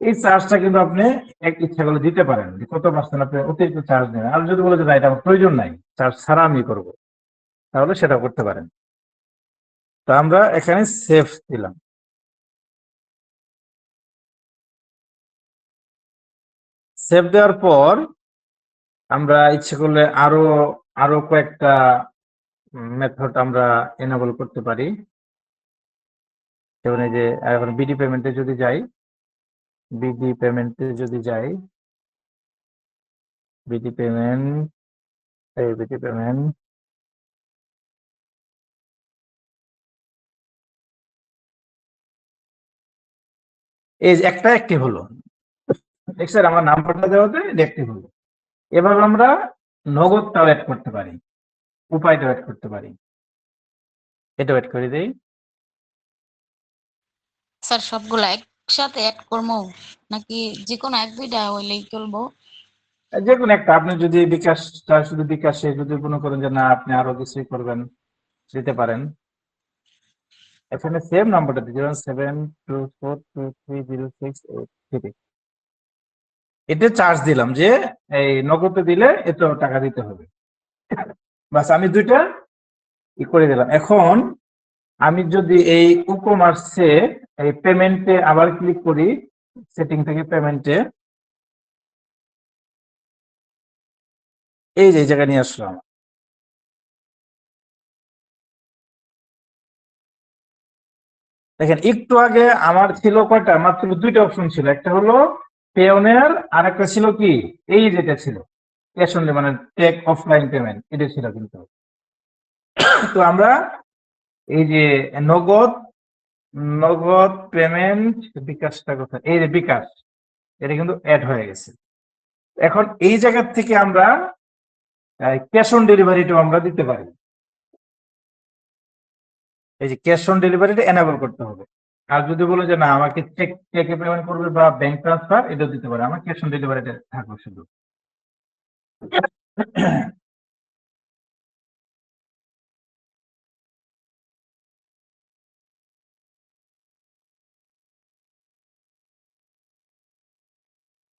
এই চার্জটা কিন্তু আপনি এক ইচ্ছা করলে দিতে পারেন, যে কত পার্সেন্ট আপনি অতিরিক্ত চার্জ নেবেন। আর যদি বলে যে না, এটা আমার প্রয়োজন নাই, চার্জ ছাড়া আমি করবো, তাহলে সেটা করতে পারেন। তো আমরা এখানে সেভ দিলাম। সেভ দেওয়ার পর আমরা ইচ্ছে করলে আরো আরো কয়েকটা মেথড আমরা এনেবল করতে পারি। যেমন এই যে এখন বিডি পেমেন্টে যদি যাই, বিডি পেমেন্টে যদি যাই, বিডি পেমেন্ট, এই বিডি পেমেন্ট, এই যে একটা অ্যাক্টিভ হলো। স্যার আমার নাম্বারটা দেওয়াতে অ্যাক্টিভ হলো। এভাবে আমরা নগদটাও অ্যাড করতে পারি, উপায়টাও অ্যাড করতে পারি। এটাও অ্যাড করে দিই। স্যার সবগুলা একসাথে অ্যাড করবো নাকি যে কোনো এক দুইটা হইলেই চলবো? যে কোনো একটা, আপনি যদি বিকাশটা শুধু বিকাশে যদি মনে করেন যে না আপনি আরো কিছুই করবেন, দিতে পারেন। এখানে সেম নাম্বারটা দিতে, 0724230683। এটা চার্জ দিলাম যে এই নগদে দিলে এত টাকা দিতে হবে। বাস আমি দুইটা করে দিলাম। এখন আমি যদি এই ই-কমার্সে এই পেমেন্টে আবার ক্লিক করি, সেটিং থেকে পেমেন্টে, এই যে এই জায়গায় নিয়ে আসলাম। দেখেন একটু আগে আমার ছিল কয়টা, মাত্র দুইটা অপশন ছিল, একটা হলো পেওনিয়ার আর একটা ছিল কি এই যেটা ছিল ক্যাশ অন মানে টেক অফলাইন পেমেন্ট, এটা ছিল কিন্তু। তো আমরা এই যে নগদ নগদ পেমেন্ট বিকাশটা কোথায়, এই যে বিকাশ, এটা কিন্তু অ্যাড হয়ে গেছে। এখন এই জায়গা থেকে আমরা ক্যাশ অন ডেলিভারিটাও আমরা দিতে পারি। এই যে ক্যাশ অন ডেলিভারিটা এনাবল করতে হবে। আর যদি বলো যে না আমাকে চেকে পেমেন্ট করবে বা ব্যাংক ট্রান্সফার, এটাও দিতে পারে, আমার ক্যাশ অন ডেলিভারিটা থাকবে শুধু।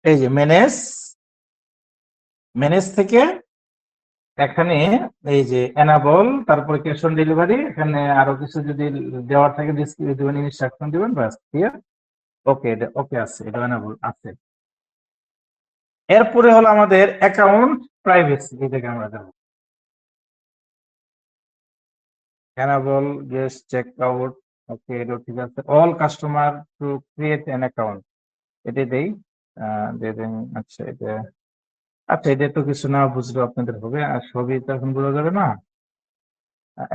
এই যে ম্যানেজ থেকে এখানে এই যে এনাবল, তারপরে ক্যাশ অন ডেলিভারি, এখানে আরো কিছু যদি দেওয়ার থাকে দিবেন, ইনস্ট্রাকশন দিবেন, বাস ক্লিয়ার। ওকে, এটা ওকে আছে, এটা এনাবল আছে। এরপরে হলো আমাদের অ্যাকাউন্ট প্রাইভেসি, এই জায়গায় আমরা যাবো। এনাবল গেস্ট চেক আউট, ওকে এটা ঠিক আছে। All customer to create an account, এটা দেই, দিয়ে দেন। আচ্ছা এটা তো কিছু না বুঝলেও আপনাদের হবে, আর সবই তো এখন বোঝা যাবে না।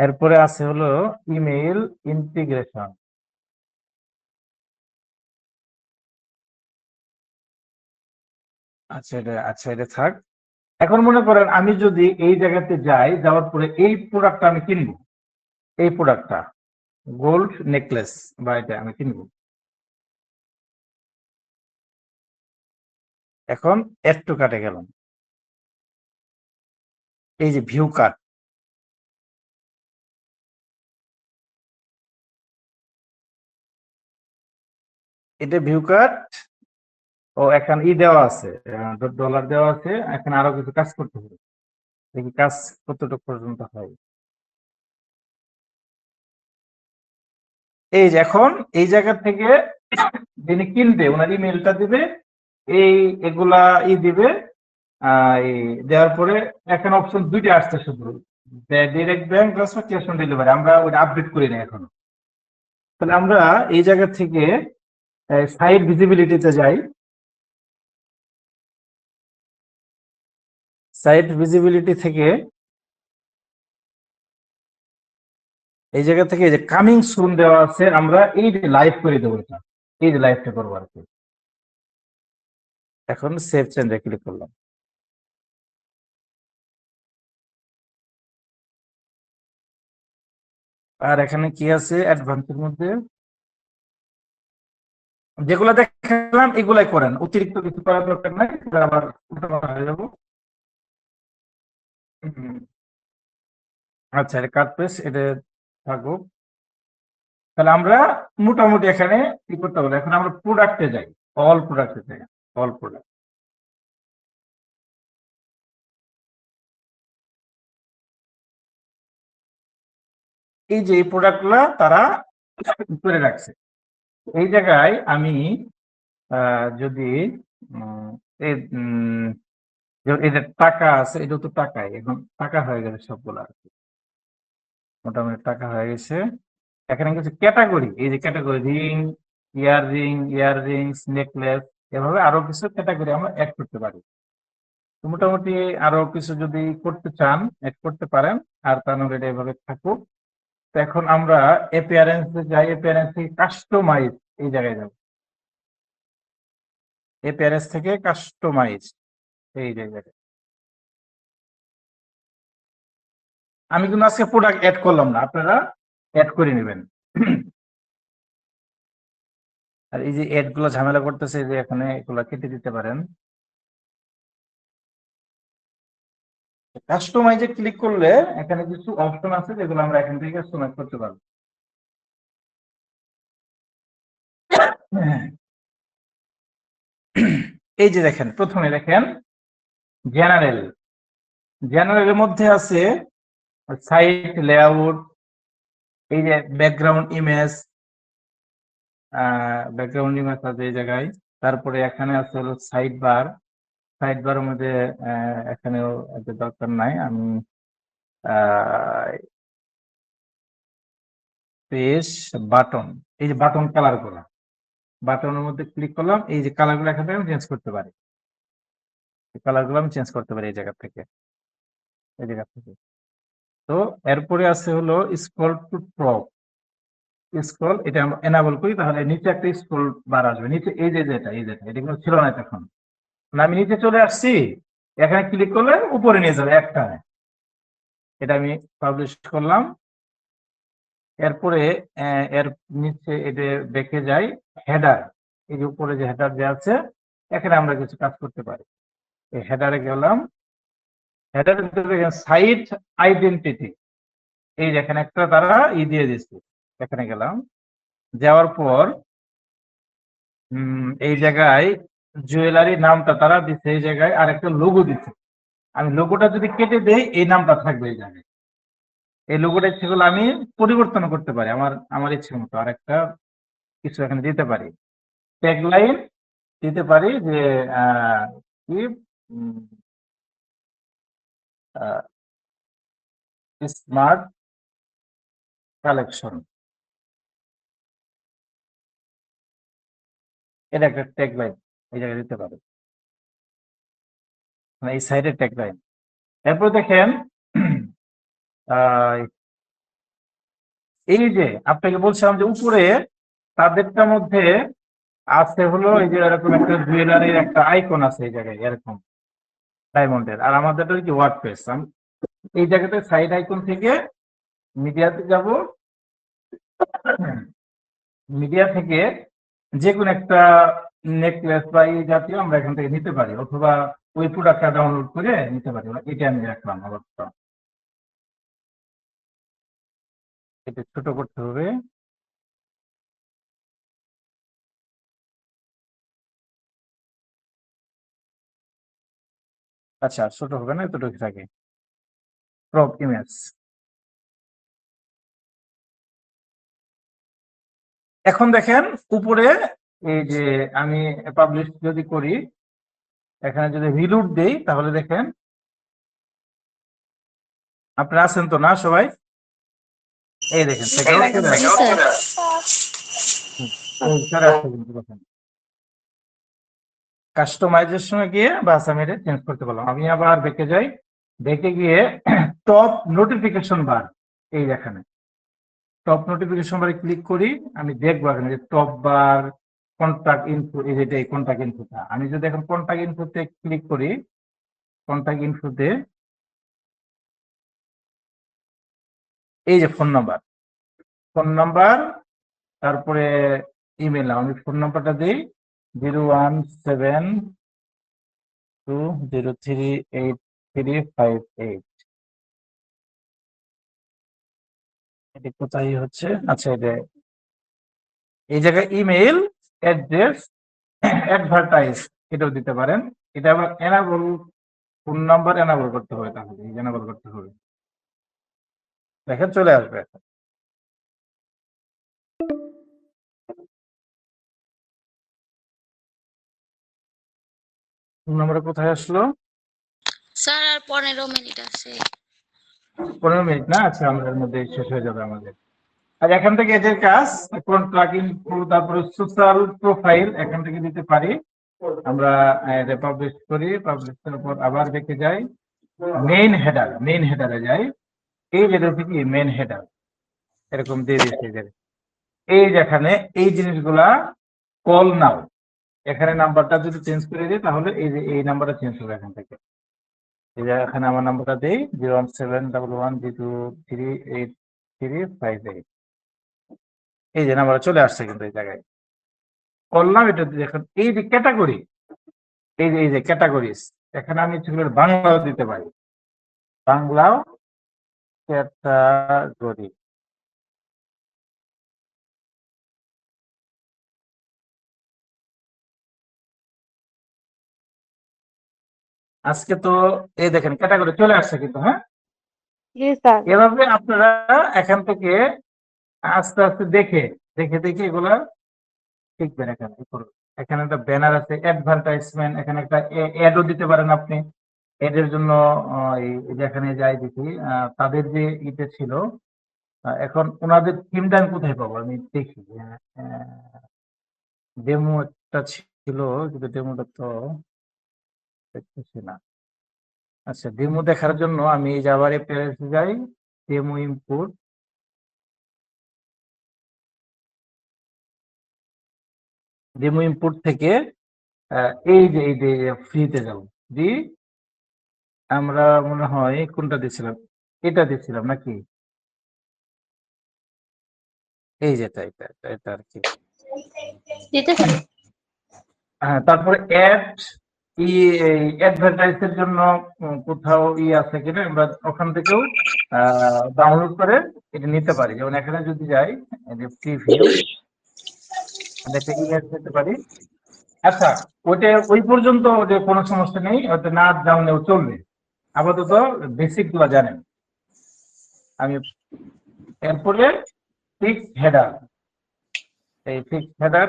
এরপরে আছে হলো ইমেইল ইন্টিগ্রেশন। আচ্ছা এটা থাক। এখন মনে করেন আমি যদি এই জায়গাতে যাই, যাওয়ার পরে এই প্রোডাক্টটা আমি কিনবো, এই প্রোডাক্টটা গোল্ড নেকলেস বা এটা আমি কিনবো। এখন এড টু কার্টে গেলাম, এই যে ভিউ কার্ট, এটা ভিউ কার্ট। ও এখানে দেওয়া আছে, ডলার দেওয়া আছে, এখানে আরো কিছু কাজ করতে হবে, দেখি কাজ কতটুকু পর্যন্ত হয়। এই যে এখন এই জায়গা থেকে যিনি কিনবে ওনার ইমেলটা দিবে, এই এগুলা দিবে, এই দেওয়ার পরে এখানে অপশন দুইটা আসছে শুধু, direct bank transfer, cash on delivery, আমরা ওটা আপডেট করি না এখনো। তাহলে আমরা এই জায়গা থেকে সাইট ভিজিবিলিটিতে যাই, সাইট ভিজিবিলিটি থেকে এই জায়গা থেকে এই যে কামিং সুন দেওয়া আছে, আমরা এই যে লাইভ করে দেবো, এটা এই যে লাইভটা করবো আর কি। এখন সেভ চেঞ্জে ক্লিক করলাম। আর এখানে কি আছে অ্যাডভান্সের মধ্যে, যেগুলো দেখালাম এগুলাই করেন, অতিরিক্ত কিছু করার দরকার নাই, আবার হয়ে যাবো। আচ্ছা এটা কাট পেস, এটা থাকুক। তাহলে আমরা মোটামুটি এখানে কি করতে হবে, এখন আমরা প্রোডাক্টে যাই, অল প্রোডাক্টে যাই, অল প্রোডাক্ট। এই যে এই প্রোডাক্টগুলা তারা করে রাখছে, এই জায়গায় আমি যদি এই এদের টাকা আছে, এটা তো টাকাই, এখন টাকা হয়ে গেছে সবগুলো আর কি, মোটামুটি টাকা হয়ে গেছে। এখানে কিছু ক্যাটাগরি, এই যে ক্যাটাগরি ইয়াররিংস নেকলেস, এভাবে আরো কিছু ক্যাটাগরি আমরা অ্যাড করতে পারি। তো মোটামুটি আরো কিছু যদি করতে চান অ্যাড করতে পারেন, আর তা নাহলে এটা এভাবে থাকুক। তো এখন আমরা অ্যাপিয়ারেন্স যাই, অ্যাপিয়ারেন্স থেকে কাস্টমাইজ, এই জায়গায় যাব, অ্যাপিয়ারেন্স থেকে কাস্টমাইজ, এই জায়গায় আমি কিন্তু আজকে প্রোডাক্ট অ্যাড করলাম না, আপনারা অ্যাড করে নেবেন। আর এই যে অ্যাড গুলো ঝামেলা করতেছে, যে এখানে এগুলো কেটে দিতে পারেন। কাস্টমাইজে ক্লিক করলে এখানে কিছু অপশন আছে যেগুলো আমরা এখান থেকে কাস্টমাইজ করতে পারবো। এই যে দেখেন, প্রথমে দেখেন জেনারেলের মধ্যে আছে সাইট লেআউট, এই যে ব্যাকগ্রাউন্ড ইমেজ আছে এই জায়গায়। তারপরে এখানে আছে হলো সাইড বারের মধ্যে এখানেও এত দরকার নাই, আমি স্পেস বাটন, এই যে বাটন কালার করা, বাটনের মধ্যে ক্লিক করলাম, এই যে কালার গুলো এখান থেকে আমি চেঞ্জ করতে পারি, কালার গুলো আমি চেঞ্জ করতে পারি এই জায়গা থেকে, এই জায়গা থেকে। তো এরপরে আছে হলো স্ক্রল টু টপ, স্ক্রল, এটা আমরা এনাবল করি, তাহলে নিচে একটা স্ক্রল বার আসবে, নিচে এই যে যেটা এটা কিন্তু ছিল না তখন, আমি নিচে চলে আসছি, এখানে ক্লিক করলে উপরে নিয়ে যাবে একটা, এটা আমি পাবলিশ করলাম। এরপরে এর নিচে এটা দেখে যাই হেডার, এই যে উপরে যে হেডার যে আছে, এখানে আমরা কিছু কাজ করতে পারি। এই হেডারে গেলাম, হেডারে সাইট আইডেন্টিটি, এই যে এখানে একটা তারা দিয়ে দিচ্ছে, এখানে গেলাম, যাওয়ার পর এই জায়গায় জুয়েলারি নামটা তারা দিচ্ছে, এই জায়গায় আর একটা লোগো দিচ্ছে, আমি লোগোটা যদি কেটে দেই এই নামটা থাকবে এই জায়গায়, এই লোগোটা ইচ্ছে করলে আমি পরিবর্তন করতে পারি আমার ইচ্ছে মতো, আর একটা কিছু এখানে দিতে পারি, ট্যাগলাইন দিতে পারি যে কি স্মার্ট কালেকশন, এটা একটা ট্যাগলাইন এই জায়গায় দিতে পারি, মানে এই সাইডের ট্যাগলাইন। এরপর দেখেন এই যে আপনাকে বলছিলাম যে উপরে তাদেরটার মধ্যে আছে হলো এই যে এরকম একটা জুয়েলারির একটা আইকন আছে এই জায়গায় এরকম ডায়মন্ডের, আর আমাদেরটা কি ওয়ার্ডপ্রেস, এই জায়গাতে সাইড আইকন থেকে মিডিয়াতে যাব, মিডিয়া থেকে যে কোনো একটা নেকলেস বা এই জাতীয় আমরা এখান থেকে নিতে পারি, অথবা ওই প্রোডাক্টটা ডাউনলোড করে নিতে পারি, এটা আমি রাখলাম অবস্থা, এটা ছোট করতে হবে, আচ্ছা ছোট হবে না, এতটুকু থাকে, ক্রপ ইমেজ। এখন দেখেন উপরে এই যে আমি পাবলিশ যদি করি, এখানে যদি রিলোড দেই, তাহলে দেখেন আপনারা আছেন তো না সবাই, এই দেখেন কাস্টমাইজেশনে গিয়ে বাস আমি এটা চেঞ্জ করতে পারলাম। আমি আবার দেখে যাই, দেখে গিয়ে টপ নোটিফিকেশন বার, এই এখানে টপ নোটিফিকেশন বারে ক্লিক করি, আমি দেখবো এখানে যে টপ বার কন্টাক্ট ইনফো, এই যেটা এই কন্টাক্ট ইনফোটা, আমি যদি এখন কন্টাক্ট ইনফোতে ক্লিক করি, কন্টাক্ট ইনফোতে এই যে ফোন নাম্বার, তারপরে ইমেল, আমি ফোন নাম্বারটা দিই 01720385358, এটা কোথায় হচ্ছে, আচ্ছা এটা এই জায়গায় ইমেল অ্যাড্রেস অ্যাডভার্টাইজ এটাও দিতে পারেন, এটা আবার এনাবল, ফোন নাম্বার এনাবল করতে হবে, তাহলে এনাবল করতে হবে, দেখেন চলে আসবে। ফোন নাম্বারটা কোথায় আসলো? স্যার আর 15 মিনিট আছে। 15 মিনিট না, আচ্ছা আমাদের মধ্যে শেষ হয়ে যাবে আমাদের। আর এখান থেকে এদের কাজ কন্ট্রাক্ট ইনফো, তারপরে সোশ্যাল প্রোফাইল এখান থেকে দিতে পারি, আমরা এটা পাবলিশ করি, পাবলিশ করার পর আবার দেখে যাই মেইন হেডারে যাই, এই যে দেখি কি মেইন হেডার এরকম দিয়ে দিচ্ছে, এই যেখানে এই জিনিসগুলা কল নাও, এখানে নাম্বারটা যদি চেঞ্জ করে দিই তাহলে এই যে এই নাম্বারটা চেঞ্জ হবে এখান থেকে, এই যে এখানে আমার নাম্বারটা দিই 01711023835, এই যে নাম্বারটা চলে আসছে কিন্তু এই জায়গায় করলাম। এটা দেখুন এই যে ক্যাটাগরি, এই যে ক্যাটাগরিজ, এখানে আমি বাংলাও দিতে পারি, বাংলাও ক্যাটাগরি, আজকে তো এই দেখেন ক্যাটাগরি চলে আসছে কিন্তু, হ্যাঁ জি স্যার। এভাবে আপনারা এখান থেকে আস্তে আস্তে দেখে এগুলা শিখবেন। এখানে একটা ব্যানার আছে অ্যাডভার্টাইজমেন্ট, এখানে একটা অ্যাডও দিতে পারেন আপনি, এদের জন্য এই যেখানে যাই দেখি তাদের যে ইতে ছিল এখন ওনাদের থিমটা আমি কোথায় পাবো আমি দেখি। ডেমো একটা ছিল কিন্তু ডেমোটা তো দেখতেছি না। আচ্ছা, ডেমো দেখার জন্য আমি এই যে আবার অ্যাপিয়ারেন্সে যাই, ডেমো ইনপুট, ডেমো ইনপুট থেকে এই যে ফ্রিতে যাব। দি আমরা মনে হয় কোনটা দিছিলাম, এটা দিছিলাম নাকি? এই যেটা এটা এটা এটা আর কি। দিতেছি। হ্যাঁ, তারপরে অ্যাডভার্টাইজের জন্য কোথাও আছে কিনা আমরা ওখান থেকেও ডাউনলোড করে এটা নিতে পারি। যেমন এখানে যদি যাই, প্রিভিউ, একটা ইমেজ নিতে পারি। আচ্ছা, ওইটা ওই পর্যন্ত যে কোনো সমস্যা নেই, ওটা না জানলেও চলবে। আপাতত বেসিক গুলো জানেন। আমি এরপরে ফিক্স হেডার, এই ফিক্স হেডার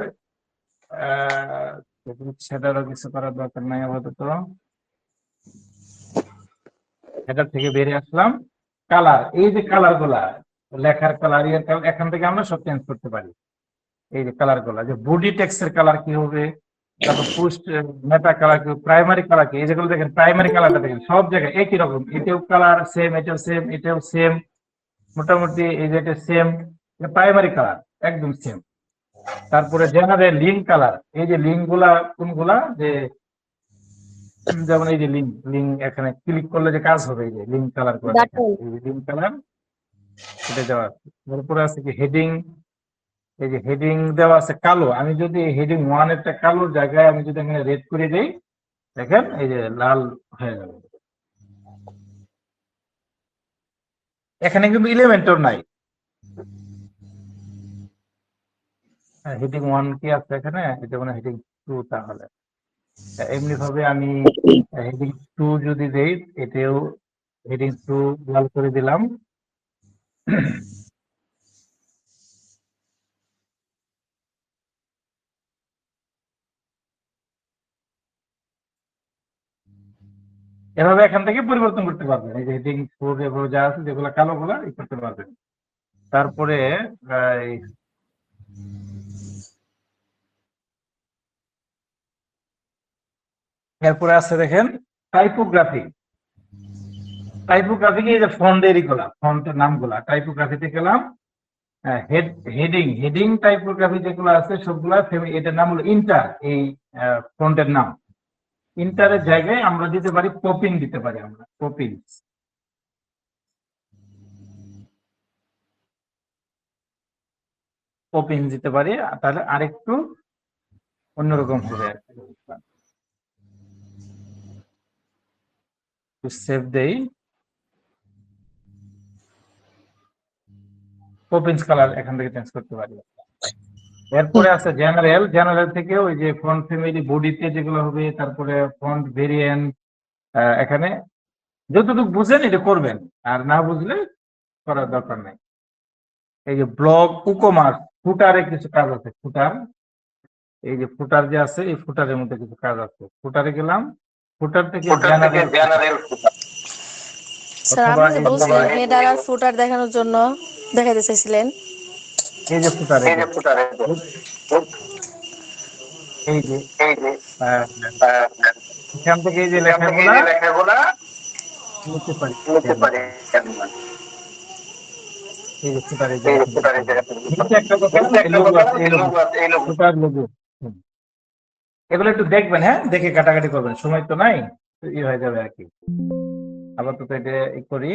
হেডারও কিছু করার দরকার নাই আপাতত। হেডার থেকে বেরিয়ে আসলাম। কালার, এই যে কালার গুলা, লেখার কালার, এর কালার, এখান থেকে আমরা সব চেঞ্জ করতে পারি। এই যে কালার গুলা, যে বডি টেক্সটের কালার কি হবে, তারপর পোস্ট মেটা কালার কি, প্রাইমারি কালার কি, এই যেগুলো দেখেন প্রাইমারি কালারটা দেখেন সব জায়গায় একই রকম, এটাও কালার সেম, এটাও সেম, এটাও সেম, মোটামুটি এই যে এটা সেম, প্রাইমারি কালার একদম সেম। তারপরে জেনারেল লিঙ্ক কালার, এই যে লিঙ্ক গুলা কোনগুলা, যে যেমন এই যে লিঙ্ক এখানে ক্লিক করলে যে কাজ হবে, এই যে লিঙ্ক কালার গুলা দেখেন, Button. এই যে লিঙ্ক কালার এটা দেওয়া আছে। তারপরে আছে কি হেডিং, এই যে হেডিং দেওয়া আছে কালো। আমি যদি হেডিং 1 একটা কালোর জায়গায় আমি যদি এখানে রেড করে দিই, দেখেন এই যে লাল হয়ে যাবে। এখানে কিন্তু এলিমেন্টর নাই। হেডিং 1 কি আছে এখানে, এটা মানে হেডিং 2 তাহলে। এমনি ভাবে আমি হেডিং 2 যদি দেই, এটাও হেডিং 2 লাল করে দিলাম। এভাবে এখান থেকে পরিবর্তন করতে পারবেন। এই যে হেডিং 4 এভাবে যা আছে, যেগুলো কালো গুলা ই করতে পারবেন। তারপরে এরপরে আছে দেখেন টাইপোগ্রাফি। টাইপোগ্রাফি এই যে ফন্টের গুলা, ফন্টের নামগুলা টাইপোগ্রাফিতে গেলাম। হেডিং হেডিং টাইপোগ্রাফি যেগুলো আছে সবগুলা এটার নাম হলো ইন্টার। এই ফন্টের নাম ইন্টারের জায়গায় আমরা দিতে পারি পপিং, দিতে পারি আমরা পপিং। পপিং দিতে পারি, তাহলে আরেকটু অন্যরকম হবে আর কি। সেভ দেই, পপিংস কালার এখান থেকে চেঞ্জ করতে পারি। এরপরে আছে জেনারেল, জেনারেল থেকে ওই যে ফন্ট ফ্যামিলি, বডিতে যেগুলো হবে, তারপরে ফন্ট ভেরিয়েন্ট, এখানে যতটুকু বুঝেন এটা করবেন, আর না বুঝলে করার দরকার নাই। এই যে ব্লগ, কুকমার্ক, ফুটারে কিছু কাজ আছে, ফুটার, এই যে ফুটার যে আছে, এই ফুটারের মধ্যে কিছু কাজ আছে। ফুটারে গেলাম, ফুটার থেকে জেনারেল, স্যার অথবা আপনি যে বলছিলেন হেডার আর ফুটার দেখানোর জন্য দেখাতে চাইছিলেন। এই যে ফুটারে, এই যে এখান থেকে এই যে লেখাগুলা নিতে পারি। এই যে ফুটারে নিচে একটা কথা, লোগো আছে, এই লোগো, ফুটার লোগো। এগুলো একটু দেখবেন, হ্যাঁ, দেখে কাটাকাটি করবেন, সময় তো নাই, তো ই হয়ে যাবে আর কি। আবার তো এটা করি।